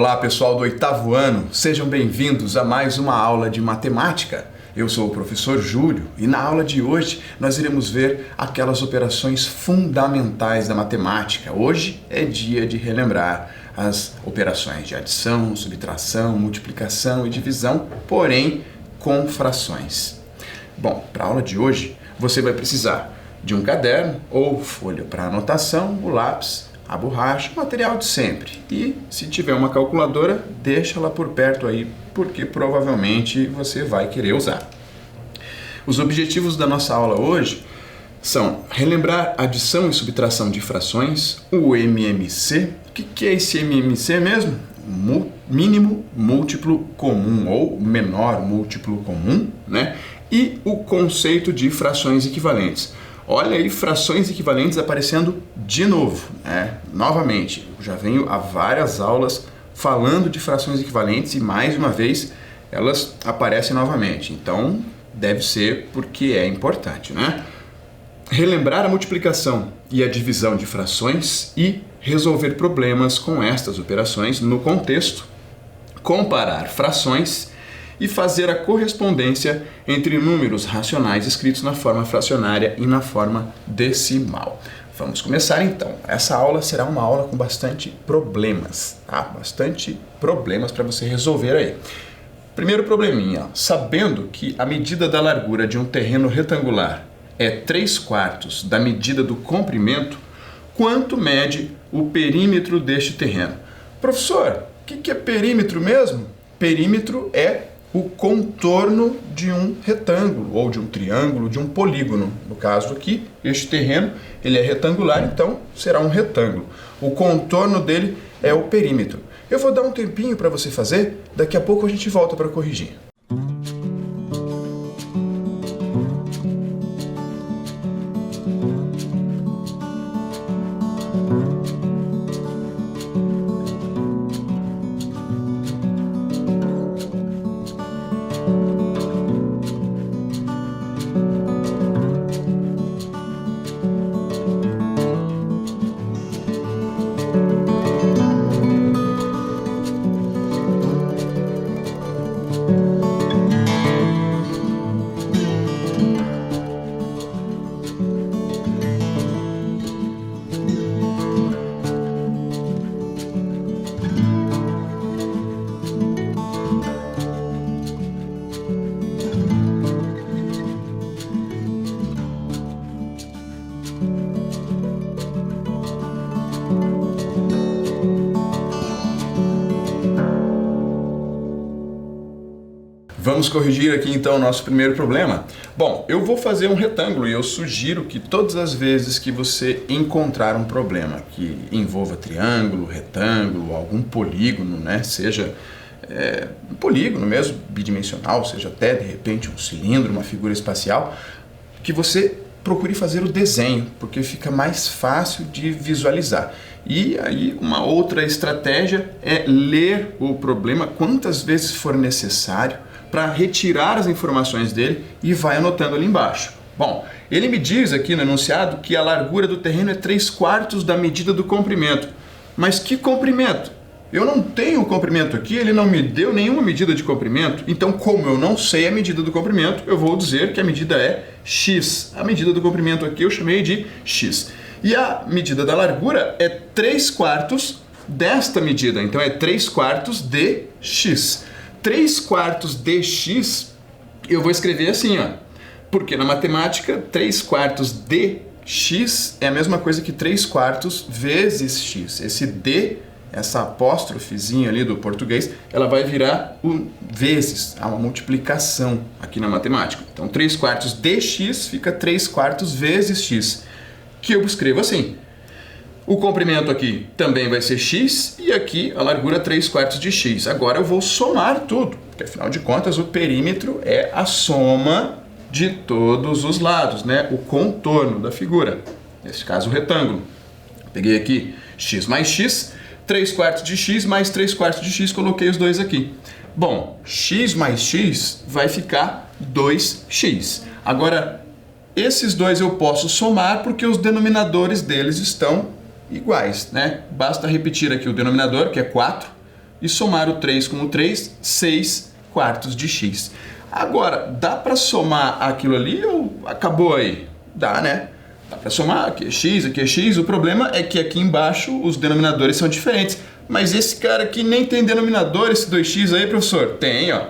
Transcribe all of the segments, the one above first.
Olá pessoal do oitavo ano, sejam bem-vindos a mais uma aula de matemática. Eu sou o professor Júlio e na aula de hoje nós iremos ver aquelas operações fundamentais da matemática. Hoje é dia de relembrar as operações de adição, subtração, multiplicação e divisão, porém com frações. Bom, para a aula de hoje você vai precisar de um caderno ou folha para anotação, o lápis, a borracha, o material de sempre. E se tiver uma calculadora, deixa ela por perto aí, porque provavelmente você vai querer usar. Os objetivos da nossa aula hoje são relembrar adição e subtração de frações, o MMC. O que é esse MMC mesmo? Mínimo múltiplo comum ou menor múltiplo comum, né? E o conceito de frações equivalentes. Olha aí, frações equivalentes aparecendo de novo, né? Novamente, eu já venho há várias aulas falando de frações equivalentes e mais uma vez elas aparecem novamente. Então, deve ser porque é importante, né? Relembrar a multiplicação e a divisão de frações e resolver problemas com estas operações no contexto, comparar frações e fazer a correspondência entre números racionais escritos na forma fracionária e na forma decimal. Vamos começar então. Essa aula será uma aula com bastante problemas, tá? Bastante problemas para você resolver aí. Primeiro probleminha, sabendo que a medida da largura de um terreno retangular é 3/4 da medida do comprimento, quanto mede o perímetro deste terreno? Professor, o que é perímetro mesmo? Perímetro é o contorno de um retângulo, ou de um triângulo, de um polígono. No caso aqui, este terreno ele é retangular, então será um retângulo. O contorno dele é o perímetro. Eu vou dar um tempinho para você fazer, daqui a pouco a gente volta para corrigir. Vamos corrigir aqui então o nosso primeiro problema. Bom, eu vou fazer um retângulo e eu sugiro que todas as vezes que você encontrar um problema que envolva triângulo, retângulo, algum polígono, né, seja um polígono mesmo, bidimensional, seja até de repente um cilindro, uma figura espacial, que você procure fazer o desenho, porque fica mais fácil de visualizar. E aí uma outra estratégia é ler o problema quantas vezes for necessário para retirar as informações dele e vai anotando ali embaixo. Bom, ele me diz aqui no enunciado que a largura do terreno é 3/4 da medida do comprimento. Mas que comprimento? Eu não tenho o comprimento aqui, ele não me deu nenhuma medida de comprimento, então como eu não sei a medida do comprimento, eu vou dizer que a medida é x. A medida do comprimento aqui eu chamei de x. E a medida da largura é 3/4 desta medida, então é 3/4 de x. 3/4 de x eu vou escrever assim, ó, porque na matemática 3/4 de x é a mesma coisa que 3/4 vezes x. Esse d, essa apóstrofezinha ali do português, ela vai virar o vezes, há uma multiplicação aqui na matemática. Então 3/4 de x fica 3/4 vezes x, que eu escrevo assim. O comprimento aqui também vai ser x e aqui a largura 3/4 de x. Agora eu vou somar tudo, porque afinal de contas o perímetro é a soma de todos os lados, né? O contorno da figura, nesse caso o retângulo. Peguei aqui x mais x, 3/4 de x mais 3/4 de x, coloquei os dois aqui. Bom, x mais x vai ficar 2x. Agora, esses dois eu posso somar porque os denominadores deles estão iguais, né? Basta repetir aqui o denominador, que é 4, e somar o 3 com o 3, 6 quartos de x. Agora, dá para somar aquilo ali ou acabou aí? Dá, né? Dá para somar, aqui é x, o problema é que aqui embaixo os denominadores são diferentes. Mas esse cara aqui nem tem denominador, esse 2x aí, professor? Tem, ó.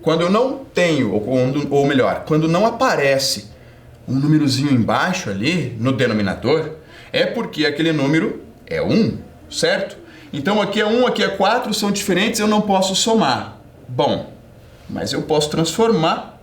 Quando eu não tenho, ou melhor, quando não aparece um númerozinho embaixo ali no denominador, é porque aquele número é 1, certo? Então aqui é 1, aqui é 4, são diferentes, eu não posso somar. Bom, mas eu posso transformar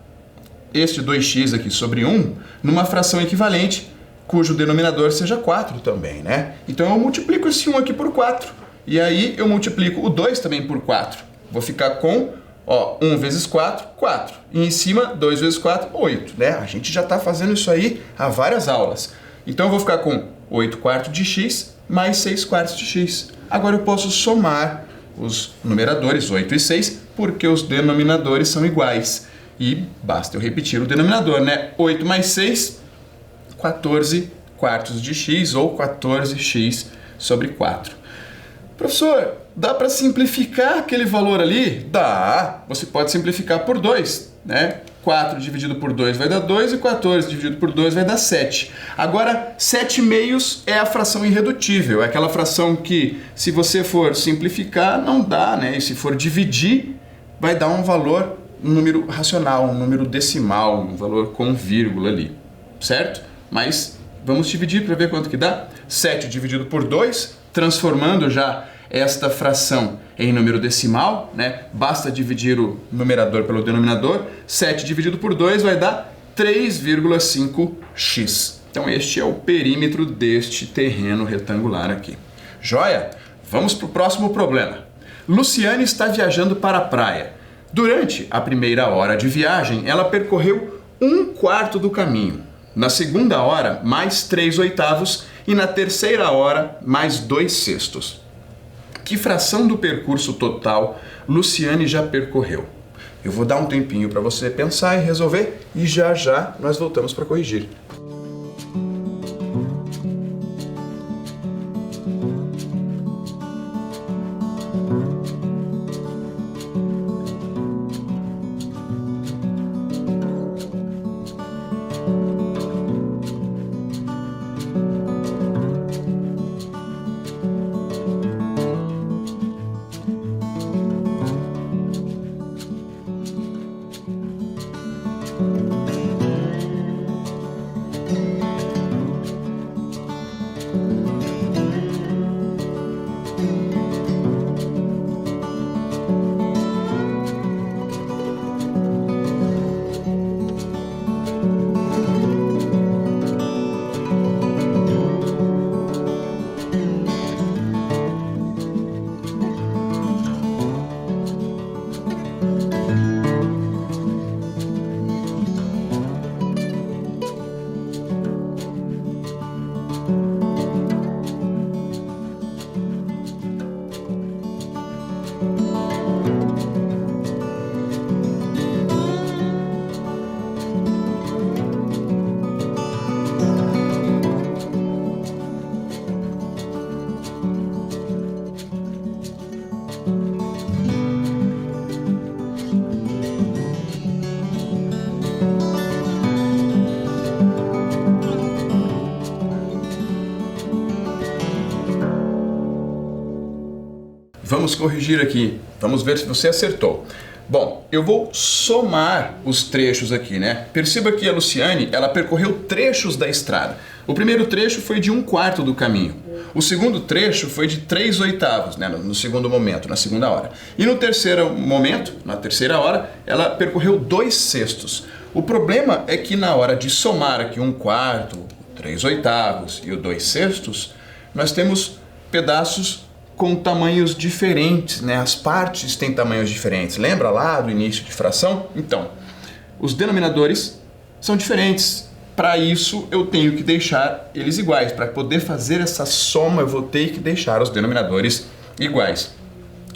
este 2x aqui sobre 1 numa fração equivalente, cujo denominador seja 4 também, né? Então eu multiplico esse 1 aqui por 4, e aí eu multiplico o 2 também por 4. Vou ficar com, ó, 1 vezes 4, 4. E em cima, 2 vezes 4, 8, né? A gente já está fazendo isso aí há várias aulas. Então eu vou ficar com 8 quartos de x mais 6 quartos de x. Agora eu posso somar os numeradores 8 e 6, porque os denominadores são iguais. E basta eu repetir o denominador, né? 8 mais 6, 14 quartos de x, ou 14x sobre 4. Professor, dá para simplificar aquele valor ali? Dá! Você pode simplificar por 2, né? 4 dividido por 2 vai dar 2 e 14 dividido por 2 vai dar 7. Agora, 7 meios é a fração irredutível, é aquela fração que, se você for simplificar, não dá, né? E se for dividir, vai dar um valor, um número racional, um número decimal, um valor com vírgula ali, certo? Mas vamos dividir para ver quanto que dá. 7 dividido por 2, transformando já esta fração em número decimal, né? Basta dividir o numerador pelo denominador. 7 dividido por 2 vai dar 3,5x. Então este é o perímetro deste terreno retangular aqui. Joia? Vamos para o próximo problema. Luciane está viajando para a praia. Durante a primeira hora de viagem, ela percorreu 1/4 do caminho. Na segunda hora, mais 3/8, e na terceira hora, mais 2/6. Que fração do percurso total Luciane já percorreu? Eu vou dar um tempinho para você pensar e resolver, e já já nós voltamos para corrigir. Vamos corrigir aqui, vamos ver se você acertou. Bom, eu vou somar os trechos aqui, né? Perceba que a Luciane, ela percorreu trechos da estrada. O primeiro trecho foi de 1/4 do caminho. O segundo trecho foi de 3/8, né? No segundo momento, na segunda hora. E no terceiro momento, na terceira hora, ela percorreu 2/6. O problema é que na hora de somar aqui 1/4, 3/8 e o 2/6, nós temos pedaços com tamanhos diferentes, né? As partes têm tamanhos diferentes. Lembra lá do início de fração? Então, os denominadores são diferentes. Para isso, eu tenho que deixar eles iguais. Para poder fazer essa soma, eu vou ter que deixar os denominadores iguais.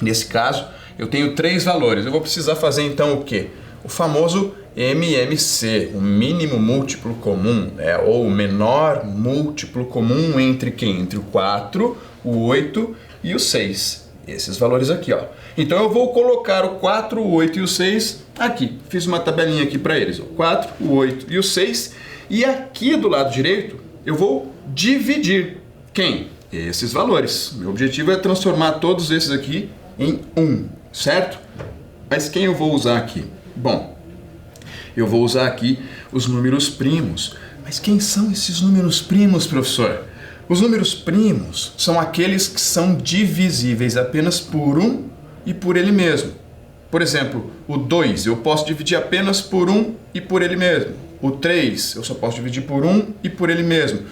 Nesse caso, eu tenho 3 valores. Eu vou precisar fazer então o quê? O famoso MMC, o mínimo múltiplo comum, né? Ou o menor múltiplo comum entre quem? Entre o 4, o 8 e o 6. Esses valores aqui, ó. Então eu vou colocar o 4, o 8 e o 6 aqui. Fiz uma tabelinha aqui para eles. O 4, o 8 e o 6. E aqui do lado direito eu vou dividir. Quem? Esses valores. Meu objetivo é transformar todos esses aqui em 1, certo? Mas quem eu vou usar aqui? Bom, eu vou usar aqui os números primos. Mas quem são esses números primos, professor? Os números primos são aqueles que são divisíveis apenas por 1 e por ele mesmo. Por exemplo, o 2 eu posso dividir apenas por 1 e por ele mesmo. O 3 eu só posso dividir por 1 e por ele mesmo.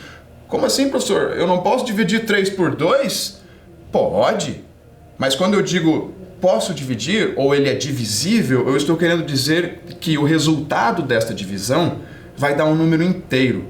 Como assim, professor? Eu não posso dividir 3 por 2? Pode. Mas quando eu digo posso dividir ou ele é divisível, eu estou querendo dizer que o resultado desta divisão vai dar um número inteiro.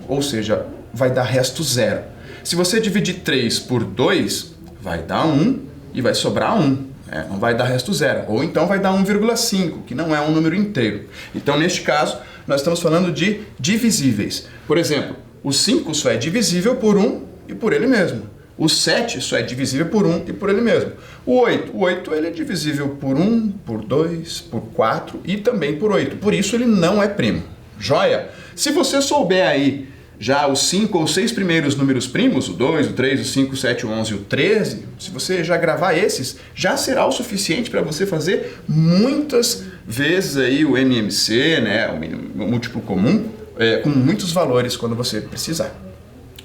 Ou seja, vai dar resto zero. Se você dividir 3 por 2, vai dar 1 e vai sobrar 1. Não vai dar resto zero. Ou então vai dar 1,5, que não é um número inteiro. Então, neste caso, nós estamos falando de divisíveis. Por exemplo, o 5 só é divisível por 1 e por ele mesmo. O 7 só é divisível por 1 e por ele mesmo. O 8 ele é divisível por 1, por 2, por 4 e também por 8. Por isso ele não é primo. Joia? Se você souber aí já os 5 ou 6 primeiros números primos, o 2, o 3, o 5, o 7, o 11 e o 13, se você já gravar esses, já será o suficiente para você fazer muitas vezes aí o MMC, né, o múltiplo comum, com muitos valores quando você precisar.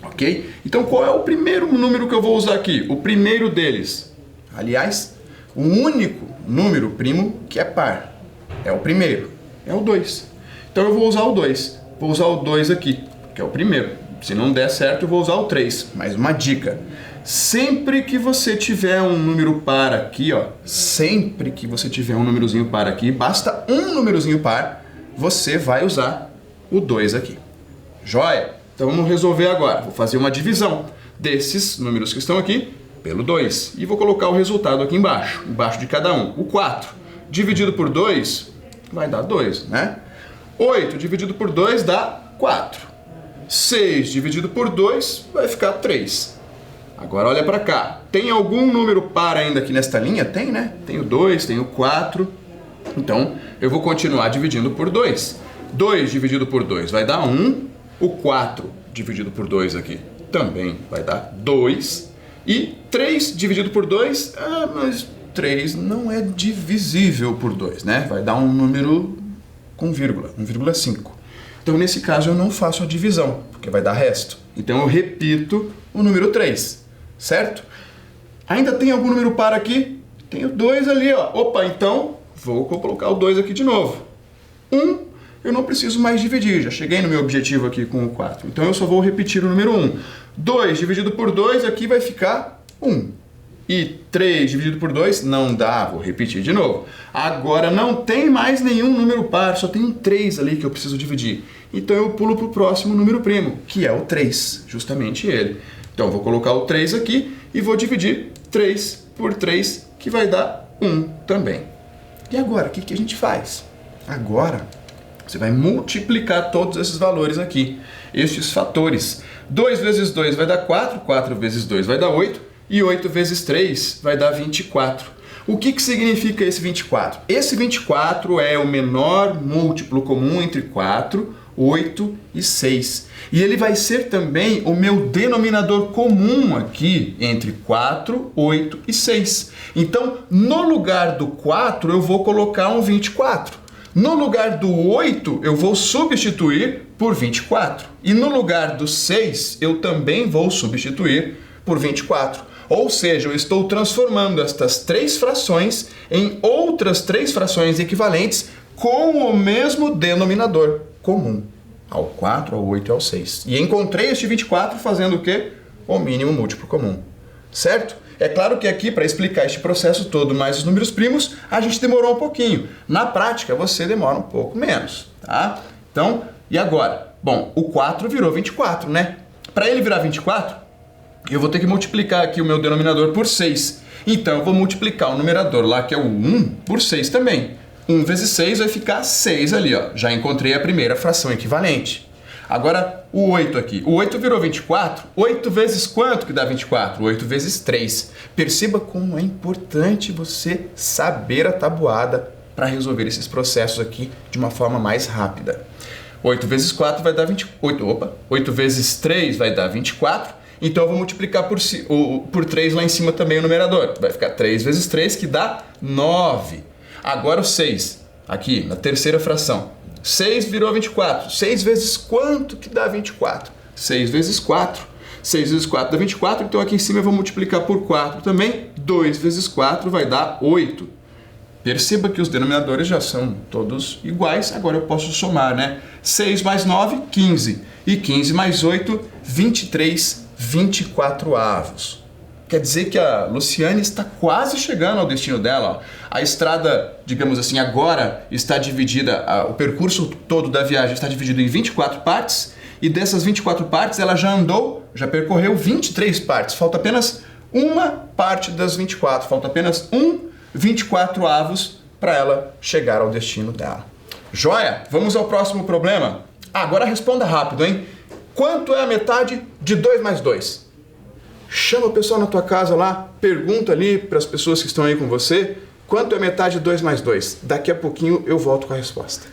Ok? Então qual é o primeiro número que eu vou usar aqui? O primeiro deles, aliás, o único número primo que é par, é o primeiro, é o 2. Então eu vou usar o 2, vou usar o 2 aqui, que é o primeiro. Se não der certo, eu vou usar o 3. Mas uma dica, sempre que você tiver um número par aqui, ó, sempre que você tiver um númerozinho par aqui, basta um númerozinho par, você vai usar o 2 aqui. Joia? Então vamos resolver agora. Vou fazer uma divisão desses números que estão aqui pelo 2. E vou colocar o resultado aqui embaixo de cada um. O 4 dividido por 2 vai dar 2, né? 8 dividido por 2 dá 4. 6 dividido por 2 vai ficar 3. Agora olha para cá. Tem algum número par ainda aqui nesta linha? Tem, né? Tem o 2, tem o 4. Então eu vou continuar dividindo por 2. 2 dividido por 2 vai dar 1. O 4 dividido por 2 aqui também vai dar 2. E 3 dividido por 2, mas 3 não é divisível por 2, né? Vai dar um número com vírgula, 1,5. Então, nesse caso, eu não faço a divisão, porque vai dar resto. Então, eu repito o número 3, certo? Ainda tem algum número par aqui? Tem o 2 ali, ó. Opa, então, vou colocar o 2 aqui de novo. 1, eu não preciso mais dividir, já cheguei no meu objetivo aqui com o 4. Então, eu só vou repetir o número 1. 2 dividido por 2 aqui vai ficar 1. E 3 dividido por 2 não dá, vou repetir de novo. Agora não tem mais nenhum número par, só tem um 3 ali que eu preciso dividir. Então eu pulo para o próximo número primo, que é o 3, justamente ele. Então eu vou colocar o 3 aqui e vou dividir 3 por 3, que vai dar 1 também. E agora, o que a gente faz? Agora você vai multiplicar todos esses valores aqui, estes fatores. 2 vezes 2 vai dar 4, 4 vezes 2 vai dar 8, e 8 vezes 3 vai dar 24. O que significa esse 24? Esse 24 é o menor múltiplo comum entre 4, 8 e 6. E ele vai ser também o meu denominador comum aqui entre 4, 8 e 6. Então, no lugar do 4, eu vou colocar um 24. No lugar do 8, eu vou substituir por 24. E no lugar do 6, eu também vou substituir por 24. Ou seja, eu estou transformando estas 3 frações em outras 3 frações equivalentes com o mesmo denominador comum, ao 4, ao 8 e ao 6. E encontrei este 24 fazendo o quê? O mínimo múltiplo comum, certo? É claro que aqui, para explicar este processo todo mais os números primos, a gente demorou um pouquinho. Na prática, você demora um pouco menos, tá? Então, e agora? Bom, o 4 virou 24, né? Para ele virar 24, eu vou ter que multiplicar aqui o meu denominador por 6. Então, eu vou multiplicar o numerador lá, que é o 1, por 6 também. 1 vezes 6 vai ficar 6 ali, ó. Já encontrei a primeira fração equivalente. Agora, o 8 aqui. O 8 virou 24. 8 vezes quanto que dá 24? 8 vezes 3. Perceba como é importante você saber a tabuada para resolver esses processos aqui de uma forma mais rápida. 8 vezes 4 vai dar 28. Opa! 8 vezes 3 vai dar 24. Então eu vou multiplicar por 3 lá em cima também o numerador. Vai ficar 3 vezes 3, que dá 9. Agora o 6, aqui na terceira fração. 6 virou 24. 6 vezes quanto que dá 24? 6 vezes 4. 6 vezes 4 dá 24, então aqui em cima eu vou multiplicar por 4 também. 2 vezes 4 vai dar 8. Perceba que os denominadores já são todos iguais, agora eu posso somar, né? 6 mais 9, 15. E 15 mais 8, 23, 24 avos. Quer dizer que a Luciane está quase chegando ao destino dela. Ó. A estrada, digamos assim, agora está dividida, o percurso todo da viagem está dividido em 24 partes, e dessas 24 partes ela já percorreu 23 partes. Falta apenas uma parte das 24, falta apenas 24 avos para ela chegar ao destino dela. Joia? Vamos ao próximo problema? Agora responda rápido, hein? Quanto é a metade de 2 mais 2? Chama o pessoal na tua casa lá, pergunta ali para as pessoas que estão aí com você, quanto é a metade de 2 mais 2? Daqui a pouquinho eu volto com a resposta.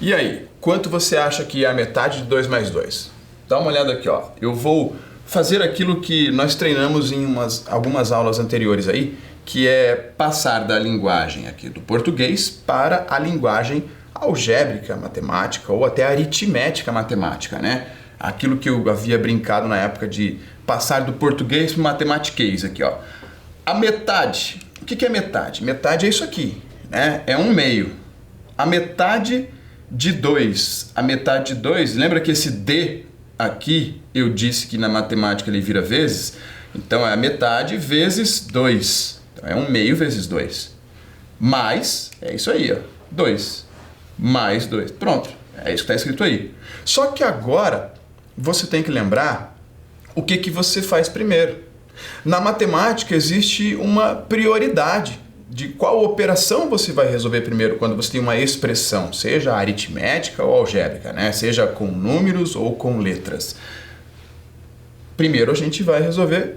E aí, quanto você acha que é a metade de 2 mais 2? Dá uma olhada aqui, ó. Eu vou fazer aquilo que nós treinamos em algumas aulas anteriores aí, que é passar da linguagem aqui do português para a linguagem algébrica matemática ou até aritmética matemática, né? Aquilo que eu havia brincado na época de passar do português para o matematiquês aqui, ó. A metade. O que é metade? Metade é isso aqui, né? É 1/2. A metade de 2. A metade de 2, lembra que esse D aqui eu disse que na matemática ele vira vezes? Então é a metade vezes 2. Então é 1/2 vezes 2. Mais, é isso aí, ó, 2. Mais 2. Pronto, é isso que está escrito aí. Só que agora você tem que lembrar o que você faz primeiro. Na matemática existe uma prioridade de qual operação você vai resolver primeiro quando você tem uma expressão, seja aritmética ou algébrica, né? Seja com números ou com letras. Primeiro a gente vai resolver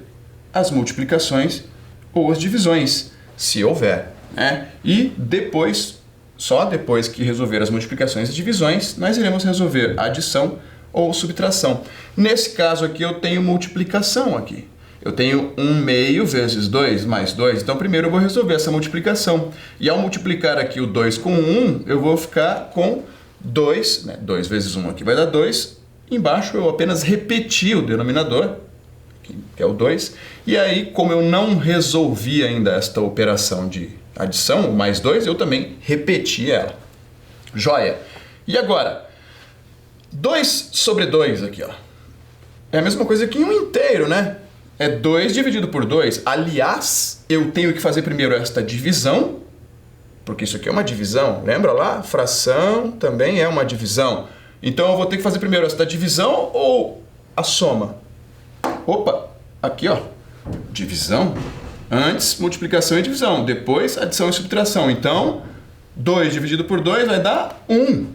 as multiplicações ou as divisões, se houver, né? E depois, só depois que resolver as multiplicações e divisões, nós iremos resolver a adição ou subtração. Nesse caso aqui eu tenho multiplicação aqui. Eu tenho 1/2 vezes 2 mais 2, então primeiro eu vou resolver essa multiplicação. E ao multiplicar aqui o 2 com 1, eu vou ficar com 2, né? 2 vezes 1 aqui vai dar 2. Embaixo eu apenas repeti o denominador, que é o 2. E aí, como eu não resolvi ainda esta operação de adição, o mais 2, eu também repeti ela. Joia! E agora, 2 sobre 2 aqui, ó. É a mesma coisa que em um inteiro, né? É 2 dividido por 2. Aliás, eu tenho que fazer primeiro esta divisão, porque isso aqui é uma divisão. Lembra lá? Fração também é uma divisão. Então eu vou ter que fazer primeiro esta divisão ou a soma? Opa, aqui ó, divisão. Antes, multiplicação e divisão. Depois, adição e subtração. Então, 2 dividido por 2 vai dar 1.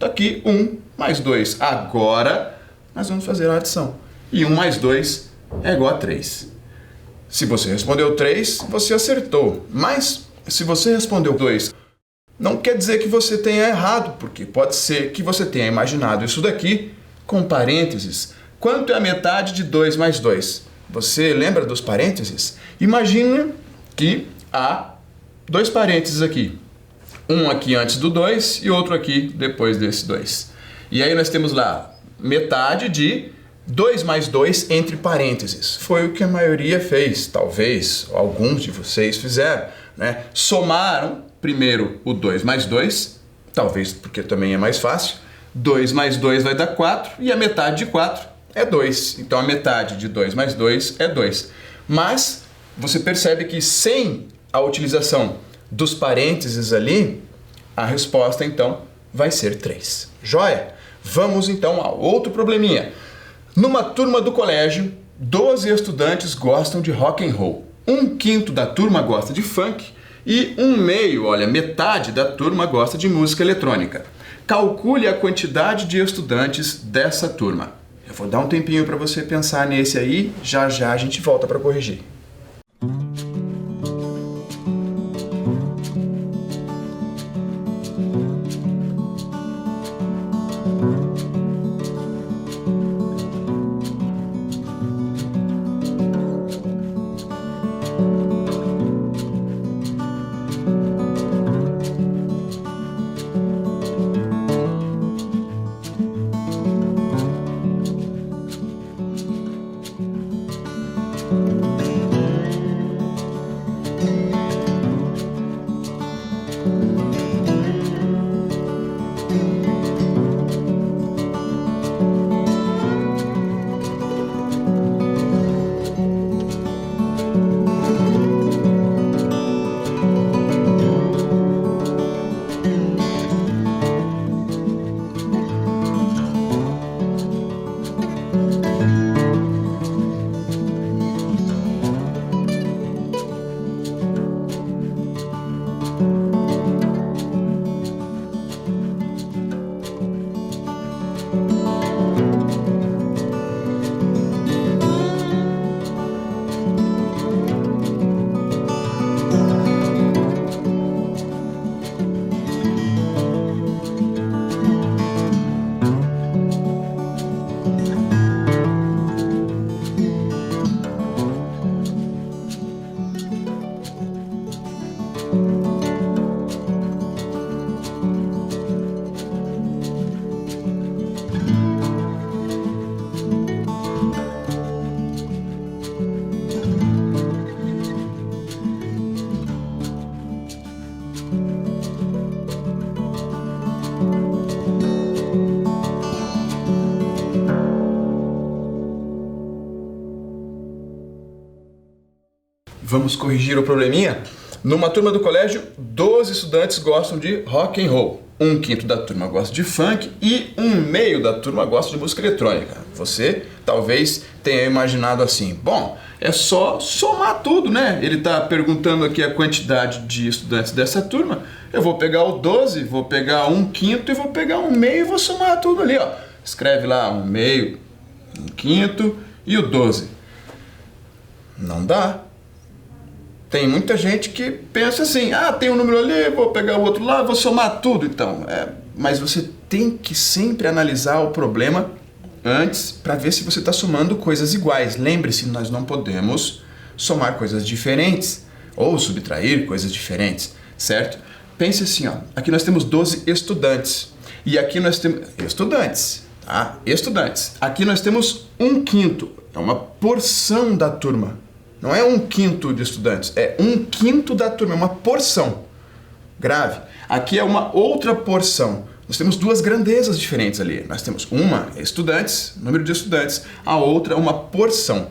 Tá aqui, 1 mais 2. Agora, nós vamos fazer a adição. E 1 mais 2 é igual a 3. Se você respondeu 3, você acertou. Mas, se você respondeu 2, não quer dizer que você tenha errado, porque pode ser que você tenha imaginado isso daqui com parênteses. Quanto é a metade de 2 mais 2? Você lembra dos parênteses? Imagina que há 2 parênteses aqui. Um aqui antes do 2 e outro aqui depois desse 2. E aí nós temos lá metade de 2 mais 2 entre parênteses. Foi o que a maioria fez, talvez alguns de vocês fizeram, né? Somaram primeiro o 2 mais 2, talvez porque também é mais fácil. 2 mais 2 vai dar 4 e a metade de 4 é 2. Então a metade de 2 mais 2 é 2. Mas você percebe que sem a utilização dos parênteses ali, a resposta então vai ser 3. Joia? Vamos então ao outro probleminha. Numa turma do colégio, 12 estudantes gostam de rock and roll. 1/5 da turma gosta de funk e 1/2, olha, metade da turma gosta de música eletrônica. Calcule a quantidade de estudantes dessa turma. Eu vou dar um tempinho para você pensar nesse aí, já já a gente volta para corrigir. Vamos corrigir o probleminha? Numa turma do colégio, 12 estudantes gostam de rock and roll. 1/5 da turma gosta de funk e 1/2 da turma gosta de música eletrônica. Você talvez tenha imaginado assim, bom, é só somar tudo, né? Ele está perguntando aqui a quantidade de estudantes dessa turma. Eu vou pegar o 12, vou pegar 1/5 e vou pegar 1/2 e vou somar tudo ali, ó. Escreve lá 1/2, 1/5 e o 12. Não dá. Tem muita gente que pensa assim, tem um número ali, vou pegar o outro lá, vou somar tudo. Então, mas você tem que sempre analisar o problema antes para ver se você está somando coisas iguais. Lembre-se, nós não podemos somar coisas diferentes ou subtrair coisas diferentes, certo? Pense assim, ó, aqui nós temos 12 estudantes e aqui nós temos estudantes, tá? Estudantes. Aqui nós temos 1/5, é uma porção da turma. Não é 1/5 de estudantes, é 1/5 da turma, é uma porção. Grave. Aqui é uma outra porção. Nós temos duas grandezas diferentes ali. Nós temos uma estudantes, número de estudantes, a outra uma porção,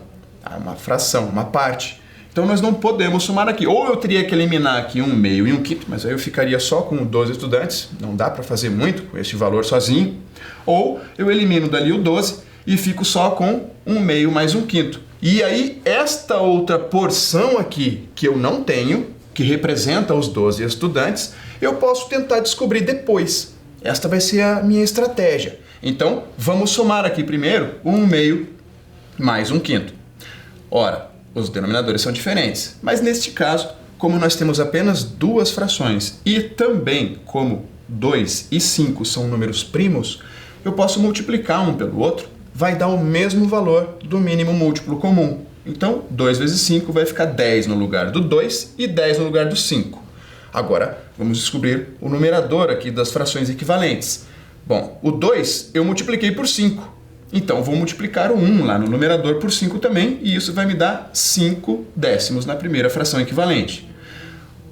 uma fração, uma parte. Então nós não podemos somar aqui. Ou eu teria que eliminar aqui 1/2 e 1/5, mas aí eu ficaria só com 12 estudantes, não dá para fazer muito com este valor sozinho. Ou eu elimino dali o 12 e fico só com 1/2 mais 1/5. E aí, esta outra porção aqui, que eu não tenho, que representa os 12 estudantes, eu posso tentar descobrir depois. Esta vai ser a minha estratégia. Então, vamos somar aqui primeiro 1/2 mais 1/5. Ora, os denominadores são diferentes, mas neste caso, como nós temos apenas duas frações e também como 2 e 5 são números primos, eu posso multiplicar um pelo outro, vai dar o mesmo valor do mínimo múltiplo comum. Então, 2 vezes 5 vai ficar 10 no lugar do 2 e 10 no lugar do 5. Agora, vamos descobrir o numerador aqui das frações equivalentes. Bom, o 2 eu multipliquei por 5. Então, vou multiplicar o 1 lá no numerador por 5 também, e isso vai me dar 5 décimos na primeira fração equivalente.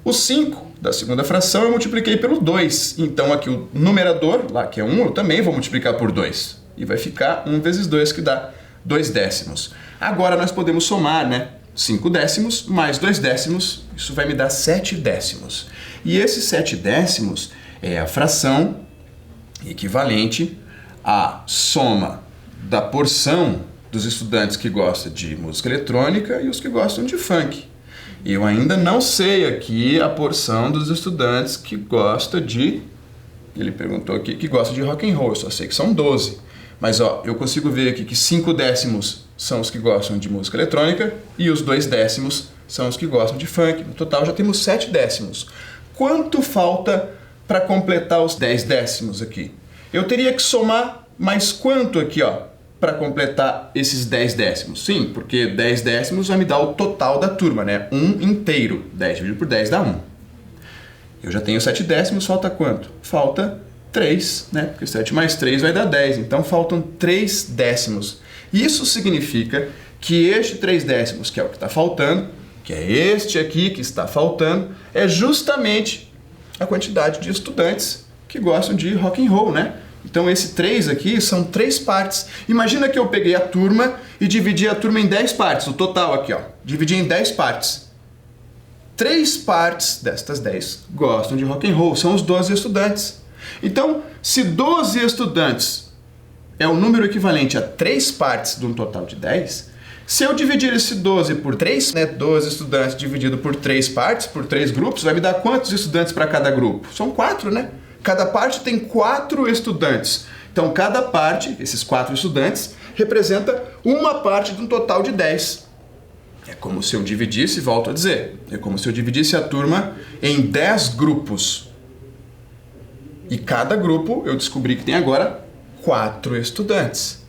O 5 da segunda fração eu multipliquei pelo 2. Então, aqui o numerador, lá que é 1, eu também vou multiplicar por 2. E vai ficar 1 vezes 2, que dá 2 décimos. Agora, nós podemos somar, né? 5 décimos mais 2 décimos, isso vai me dar 7 décimos. E esses 7 décimos é a fração equivalente à soma da porção dos estudantes que gostam de música eletrônica e os que gostam de funk. Eu ainda não sei aqui a porção dos estudantes que gostam de... Ele perguntou aqui que gosta de rock and roll, eu só sei que são 12. Mas ó, eu consigo ver aqui que 5 décimos são os que gostam de música eletrônica e os 2 décimos são os que gostam de funk. No total já temos 7 décimos. Quanto falta para completar os 10 décimos aqui? Eu teria que somar mais quanto aqui, ó, para completar esses 10 décimos? Sim, porque 10 décimos vai me dar o total da turma, né? 1 inteiro. 10 dividido por 10 dá 1. Eu já tenho 7 décimos, falta quanto? Falta 3, né? Porque 7 mais 3 vai dar 10. Então faltam 3 décimos. Isso significa que este 3 décimos, que é o que está faltando, que é este aqui que está faltando, é justamente a quantidade de estudantes que gostam de rock and roll, né? Então esse 3 aqui são 3 partes. Imagina que eu peguei a turma e dividi a turma em 10 partes, o total aqui, ó. Dividi em 10 partes. 3 partes destas 10 gostam de rock and roll, são os 12 estudantes. Então, se 12 estudantes é o número equivalente a 3 partes de um total de 10, se eu dividir esse 12 por 3, né, 12 estudantes dividido por 3 partes, por 3 grupos, vai me dar quantos estudantes para cada grupo? São 4, né? Cada parte tem 4 estudantes. Então, cada parte, esses 4 estudantes, representa uma parte de um total de 10. É como se eu dividisse, volto a dizer, é como se eu dividisse a turma em 10 grupos. E cada grupo, eu descobri que tem agora 4 estudantes.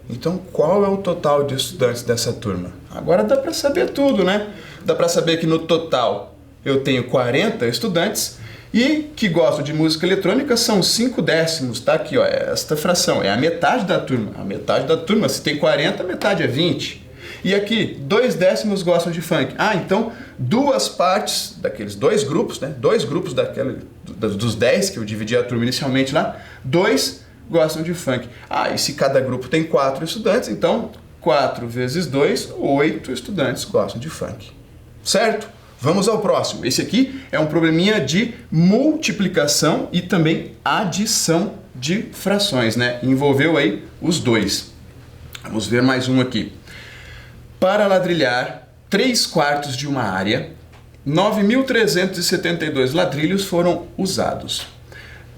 Então, qual é o total de estudantes dessa turma? Agora dá para saber tudo, né? Dá para saber que no total eu tenho 40 estudantes e que gostam de música eletrônica são 5 décimos, tá aqui, ó, esta fração, é a metade da turma. A metade da turma, se tem 40, a metade é 20. E aqui, 2 décimos gostam de funk. Ah, então, 2 partes daqueles 2 grupos, né? 2 grupos dos 10 que eu dividi a turma inicialmente lá, 2 gostam de funk. Ah, e se cada grupo tem 4 estudantes, então 4 vezes 2, 8 estudantes gostam de funk. Certo? Vamos ao próximo. Esse aqui é um probleminha de multiplicação e também adição de frações, né? Envolveu aí os dois. Vamos ver mais um aqui. Para ladrilhar 3/4 de uma área, 9.372 ladrilhos foram usados.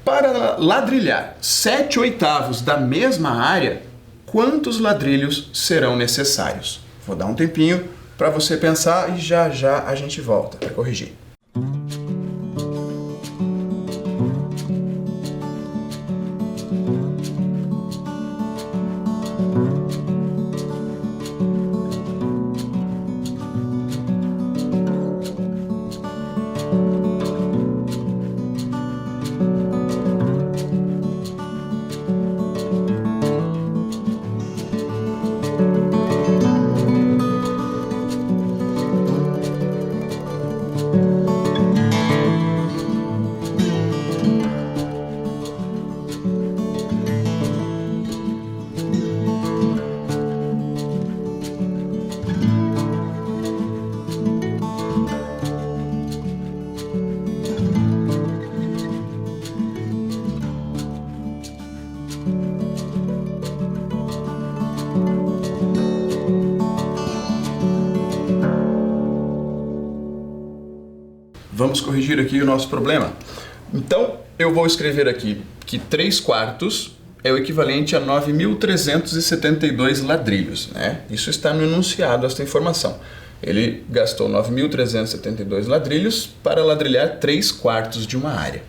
Para ladrilhar 7/8 da mesma área, quantos ladrilhos serão necessários? Vou dar um tempinho para você pensar e já já a gente volta para corrigir. Vamos corrigir aqui o nosso problema. Então, eu vou escrever aqui que 3/4 é o equivalente a 9.372 ladrilhos, né? Isso está no enunciado, esta informação. Ele gastou 9.372 ladrilhos para ladrilhar 3/4 de uma área.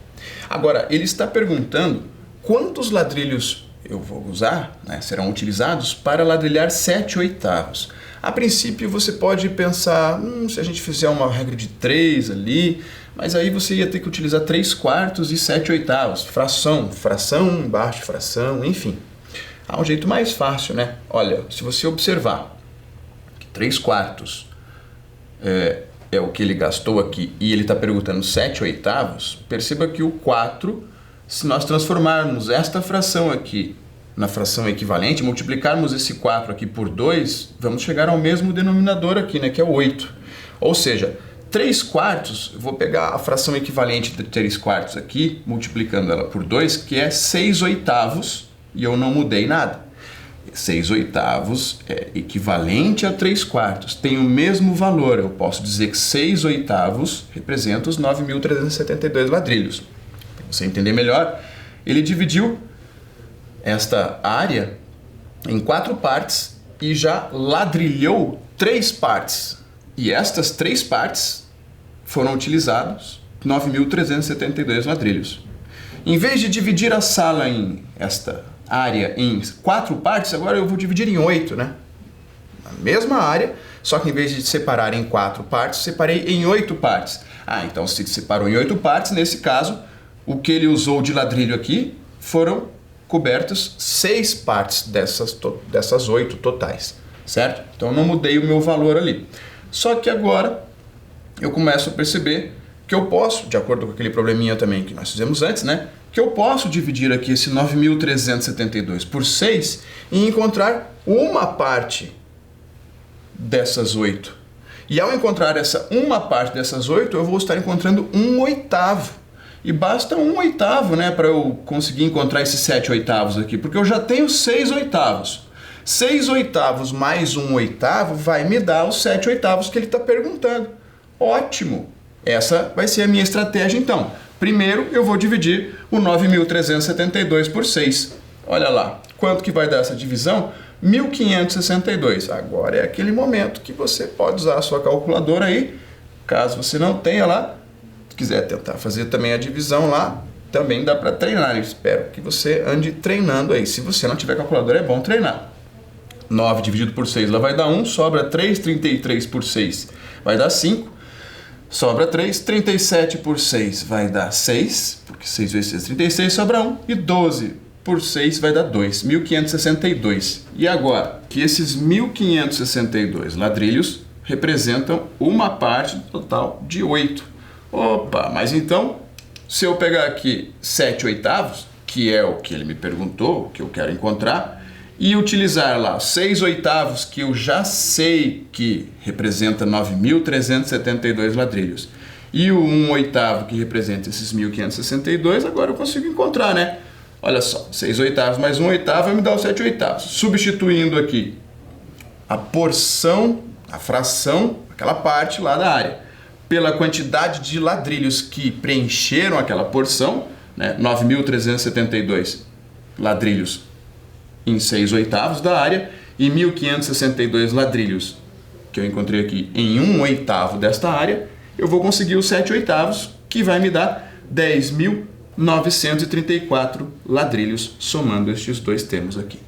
Agora, ele está perguntando quantos ladrilhos eu vou usar, né, serão utilizados para ladrilhar 7/8. A princípio você pode pensar, se a gente fizer uma regra de 3 ali, mas aí você ia ter que utilizar 3/4 e 7/8, fração embaixo de fração, enfim. Há um jeito mais fácil, né? Olha, se você observar que 3/4 é o que ele gastou aqui e ele está perguntando 7/8, perceba que o 4, se nós transformarmos esta fração aqui na fração equivalente, multiplicarmos esse 4 aqui por 2, vamos chegar ao mesmo denominador aqui, né, que é 8. Ou seja, 3/4, eu vou pegar a fração equivalente de 3/4 aqui, multiplicando ela por 2, que é 6/8, e eu não mudei nada. 6/8 é equivalente a 3/4, tem o mesmo valor. Eu posso dizer que 6/8 representa os 9.372 ladrilhos. Para você entender melhor, ele dividiu esta área em 4 partes e já ladrilhou 3 partes. E estas 3 partes foram utilizados 9.372 ladrilhos. Em vez de dividir a sala em esta área em 4 partes, agora eu vou dividir em 8, né? A mesma área, só que em vez de separar em 4 partes, separei em 8 partes. Então se separou em 8 partes, nesse caso, o que ele usou de ladrilho aqui foram cobertos 6 partes dessas 8 totais, certo? Então eu não mudei o meu valor ali. Só que agora eu começo a perceber que eu posso, de acordo com aquele probleminha também que nós fizemos antes, né? Que eu posso dividir aqui esse 9.372 por 6 e encontrar uma parte dessas 8. E ao encontrar essa uma parte dessas 8, eu vou estar encontrando 1/8. E basta 1/8, né, para eu conseguir encontrar esses 7/8 aqui, porque eu já tenho 6/8. 6/8 mais 1/8 vai me dar os 7/8 que ele está perguntando. Ótimo! Essa vai ser a minha estratégia então. Primeiro eu vou dividir o 9.372 por 6. Olha lá, quanto que vai dar essa divisão? 1.562. Agora é aquele momento que você pode usar a sua calculadora aí. Caso você não tenha lá, se quiser tentar fazer também a divisão lá, também dá para treinar. Eu espero que você ande treinando aí. Se você não tiver calculadora, é bom treinar. 9 dividido por 6 lá vai dar 1, sobra 3, 33 por 6 vai dar 5. Sobra 3, 37 por 6 vai dar 6, porque 6 vezes 6 é 36, sobra 1. E 12 por 6 vai dar 2, 1.562. E agora, que esses 1.562 ladrilhos representam uma parte do total de 8. Opa, mas então, se eu pegar aqui 7/8, que é o que ele me perguntou, que eu quero encontrar, e utilizar lá 6/8, que eu já sei que representa 9.372 ladrilhos, e o 1/8, que representa esses 1.562, agora eu consigo encontrar, né? Olha só, 6/8 mais 1/8 vai me dar os 7/8. Substituindo aqui a porção, a fração, aquela parte lá da área, pela quantidade de ladrilhos que preencheram aquela porção, né? 9.372 ladrilhos em 6/8 da área e 1.562 ladrilhos que eu encontrei aqui em 1/8 desta área, eu vou conseguir os 7/8, que vai me dar 10.934 ladrilhos, somando estes dois termos aqui.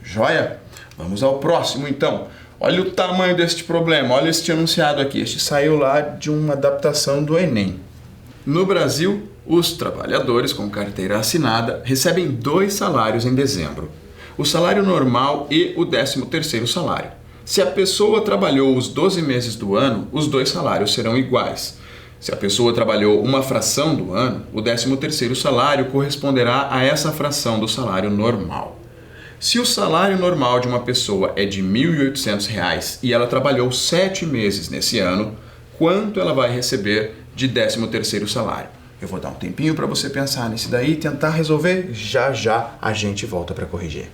Joia? Vamos ao próximo então. Olha o tamanho deste problema, olha este enunciado aqui. Este saiu lá de uma adaptação do Enem. No Brasil, os trabalhadores com carteira assinada recebem 2 salários em dezembro. O salário normal e o 13º salário. Se a pessoa trabalhou os 12 meses do ano, os 2 salários serão iguais. Se a pessoa trabalhou uma fração do ano, o 13º salário corresponderá a essa fração do salário normal. Se o salário normal de uma pessoa é de R$ 1.800 e ela trabalhou 7 meses nesse ano, quanto ela vai receber de 13º salário? Eu vou dar um tempinho para você pensar nisso daí e tentar resolver. Já já a gente volta para corrigir.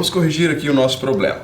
Vamos corrigir aqui o nosso problema.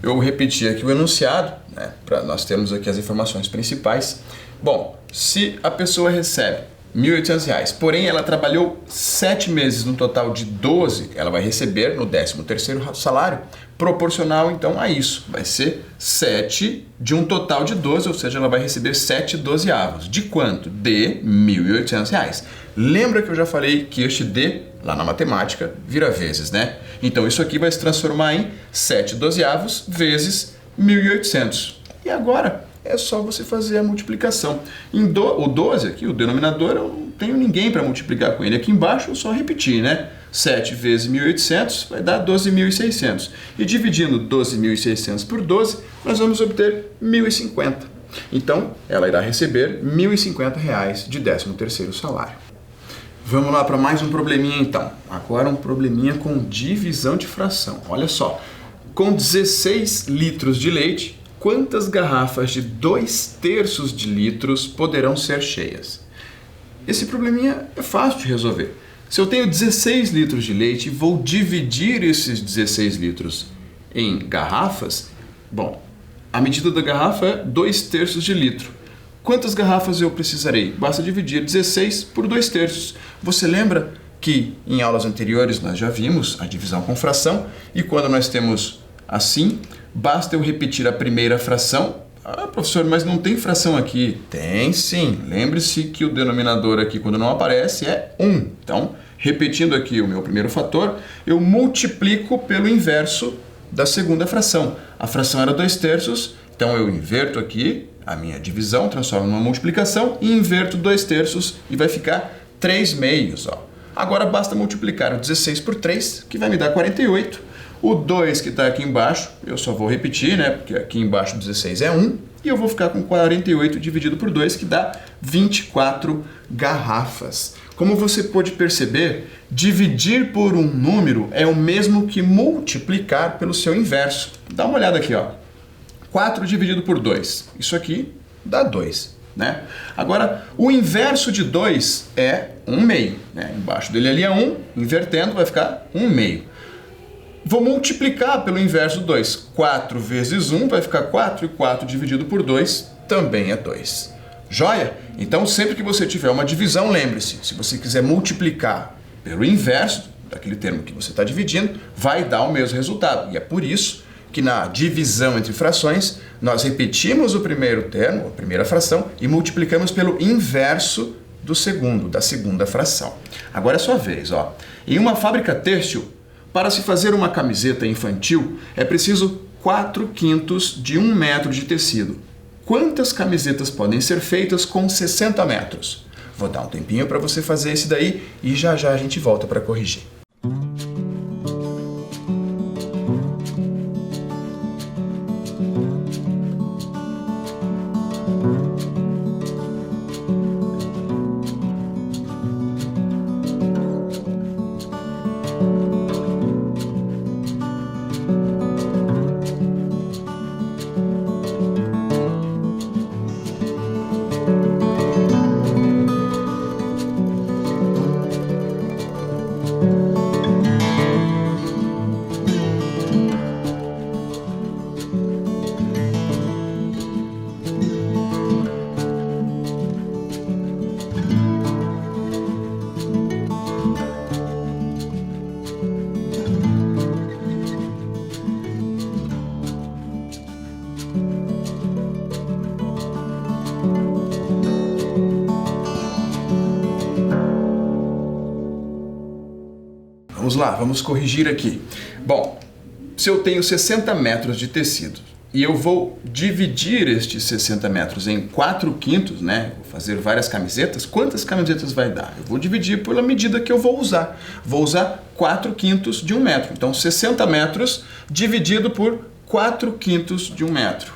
Eu repeti aqui o enunciado, né, para nós termos aqui as informações principais. Bom, se a pessoa recebe R$ 1.800, porém ela trabalhou 7 meses no total de 12, ela vai receber no 13º salário, proporcional então a isso. Vai ser 7 de um total de 12, ou seja, ela vai receber 7/12. De quanto? De R$ 1.800. Lembra que eu já falei que este D, lá na matemática, vira vezes, né? Então isso aqui vai se transformar em 7/12 vezes 1.800. E agora é só você fazer a multiplicação. O 12 aqui, o denominador, eu não tenho ninguém para multiplicar com ele. Aqui embaixo eu só repetir, né? 7 vezes 1.800 vai dar 12.600. E dividindo 12.600 por 12, nós vamos obter 1.050. Então, ela irá receber R$ 1.050 de 13º salário. Vamos lá para mais um probleminha então. Agora um probleminha com divisão de fração. Olha só, com 16 litros de leite, quantas garrafas de 2/3 de litros poderão ser cheias? Esse probleminha é fácil de resolver. Se eu tenho 16 litros de leite e vou dividir esses 16 litros em garrafas, bom, a medida da garrafa é 2/3 de litro. Quantas garrafas eu precisarei? Basta dividir 16 por 2/3. Você lembra que em aulas anteriores nós já vimos a divisão com fração e quando nós temos assim, basta eu repetir a primeira fração. Ah, professor, mas não tem fração aqui. Tem sim. Lembre-se que o denominador aqui, quando não aparece, é 1. Então, repetindo aqui o meu primeiro fator, eu multiplico pelo inverso da segunda fração. A fração era 2/3, então eu inverto aqui a minha divisão, transformo numa multiplicação e inverto 2/3 e vai ficar 3/2. Ó. Agora basta multiplicar o 16 por 3, que vai me dar 48. O 2 que está aqui embaixo, eu só vou repetir, né? Porque aqui embaixo 16 é 1. E eu vou ficar com 48 dividido por 2, que dá 24 garrafas. Como você pode perceber, dividir por um número é o mesmo que multiplicar pelo seu inverso. Dá uma olhada aqui, ó. 4 dividido por 2. Isso aqui dá 2. Né? Agora, o inverso de 2 é 1/2. Né? Embaixo dele ali é 1, invertendo vai ficar 1/2. Vou multiplicar pelo inverso do 2. 4 vezes 1 vai ficar 4, e 4 dividido por 2 também é 2. Joia? Então, sempre que você tiver uma divisão, lembre-se, se você quiser multiplicar pelo inverso daquele termo que você está dividindo, vai dar o mesmo resultado. E é por isso que na divisão entre frações, nós repetimos o primeiro termo, a primeira fração, e multiplicamos pelo inverso do segundo, da segunda fração. Agora é sua vez. Ó. Em uma fábrica têxtil, para se fazer uma camiseta infantil, é preciso 4/5 de 1 metro de tecido. Quantas camisetas podem ser feitas com 60 metros? Vou dar um tempinho para você fazer esse daí e já já a gente volta para corrigir. Vamos lá, vamos corrigir aqui. Bom, se eu tenho 60 metros de tecido e eu vou dividir estes 60 metros em 4/5, né? Vou fazer várias camisetas. Quantas camisetas vai dar? Eu vou dividir pela medida que eu vou usar. Vou usar 4/5 de 1 metro. Então, 60 metros dividido por 4/5 de 1 metro.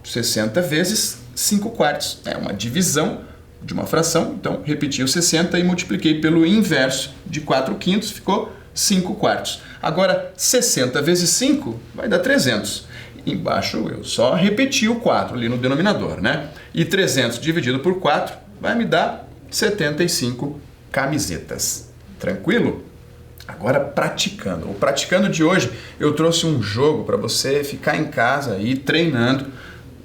60 vezes 5/4. É uma divisão de uma fração. Então, repeti o 60 e multipliquei pelo inverso de 4/5, ficou 5/4. Agora, 60 vezes 5 vai dar 300. Embaixo eu só repeti o 4 ali no denominador, né? E 300 dividido por 4 vai me dar 75 camisetas. Tranquilo? Agora praticando. O praticando de hoje eu trouxe um jogo para você ficar em casa e ir treinando.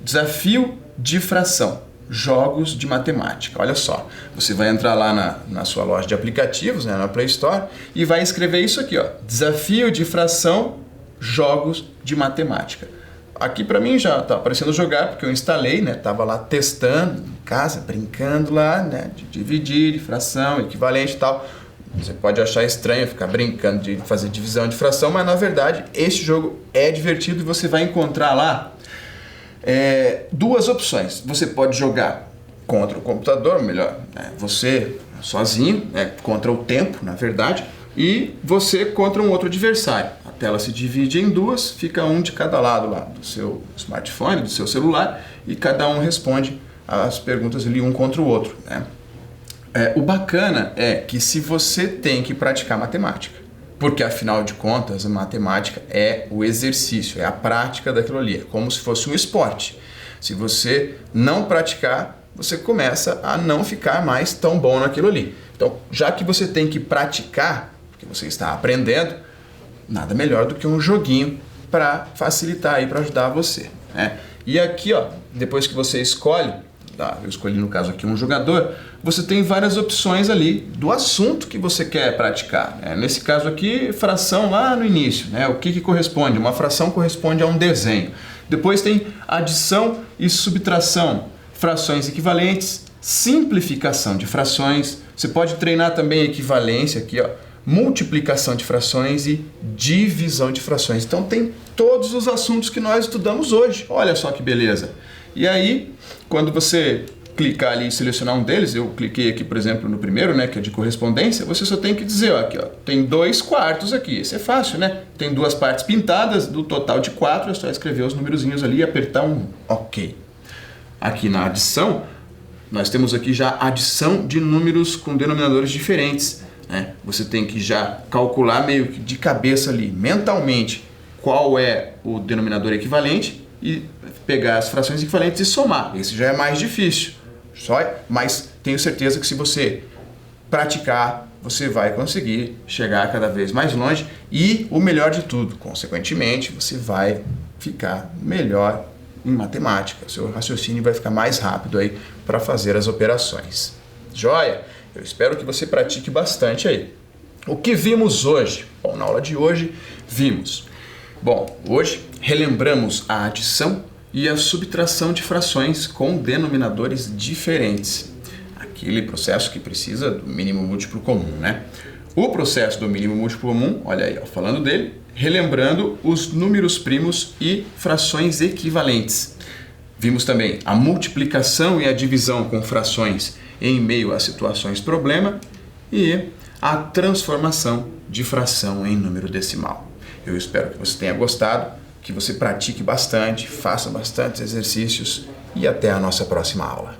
Desafio de fração. Jogos de matemática. Olha só, você vai entrar lá na sua loja de aplicativos, né, na Play Store, e vai escrever isso aqui, ó, desafio de fração, jogos de matemática. Aqui para mim já está aparecendo jogar, porque eu instalei, né, tava lá testando em casa, brincando lá, né, de dividir, de fração, equivalente e tal. Você pode achar estranho ficar brincando de fazer divisão de fração, mas na verdade esse jogo é divertido e você vai encontrar lá duas opções. Você pode jogar contra o computador, melhor, né, você sozinho, né, contra o tempo, na verdade, e você contra um outro adversário. A tela se divide em duas, fica um de cada lado lá do seu smartphone, do seu celular, e cada um responde as perguntas ali um contra o outro, né? O bacana é que se você tem que praticar matemática, porque afinal de contas a matemática é o exercício, é a prática daquilo ali, é como se fosse um esporte. Se você não praticar, você começa a não ficar mais tão bom naquilo ali. Então, já que você tem que praticar, porque você está aprendendo, nada melhor do que um joguinho para facilitar aí, para ajudar você, né? E aqui, ó, depois que você escolhe, eu escolhi no caso aqui um jogador, você tem várias opções ali do assunto que você quer praticar, né? Nesse caso aqui, fração lá no início, né? O que corresponde? Uma fração corresponde a um desenho. Depois tem adição e subtração, frações equivalentes, simplificação de frações. Você pode treinar também equivalência aqui, ó, multiplicação de frações e divisão de frações. Então tem todos os assuntos que nós estudamos hoje. Olha só que beleza! E aí, quando você clicar ali e selecionar um deles, eu cliquei aqui, por exemplo, no primeiro, né, que é de correspondência, você só tem que dizer, ó, aqui, ó, tem 2/4 aqui. Isso é fácil, né? Tem duas partes pintadas, do total de 4, é só escrever os numerozinhos ali e apertar um OK. Aqui na adição, nós temos aqui já adição de números com denominadores diferentes, né? Você tem que já calcular meio que de cabeça ali, mentalmente, qual é o denominador equivalente e pegar as frações equivalentes e somar. Esse já é mais difícil, mas tenho certeza que se você praticar, você vai conseguir chegar cada vez mais longe e o melhor de tudo, consequentemente, você vai ficar melhor em matemática. O seu raciocínio vai ficar mais rápido aí para fazer as operações. Joia? Eu espero que você pratique bastante aí. O que vimos hoje? Bom, na aula de hoje vimos. Bom, hoje relembramos a adição e a subtração de frações com denominadores diferentes. Aquele processo que precisa do mínimo múltiplo comum, né? O processo do mínimo múltiplo comum, olha aí, ó, falando dele, relembrando os números primos e frações equivalentes. Vimos também a multiplicação e a divisão com frações em meio a situações problema e a transformação de fração em número decimal. Eu espero que você tenha gostado, que você pratique bastante, faça bastantes exercícios e até a nossa próxima aula.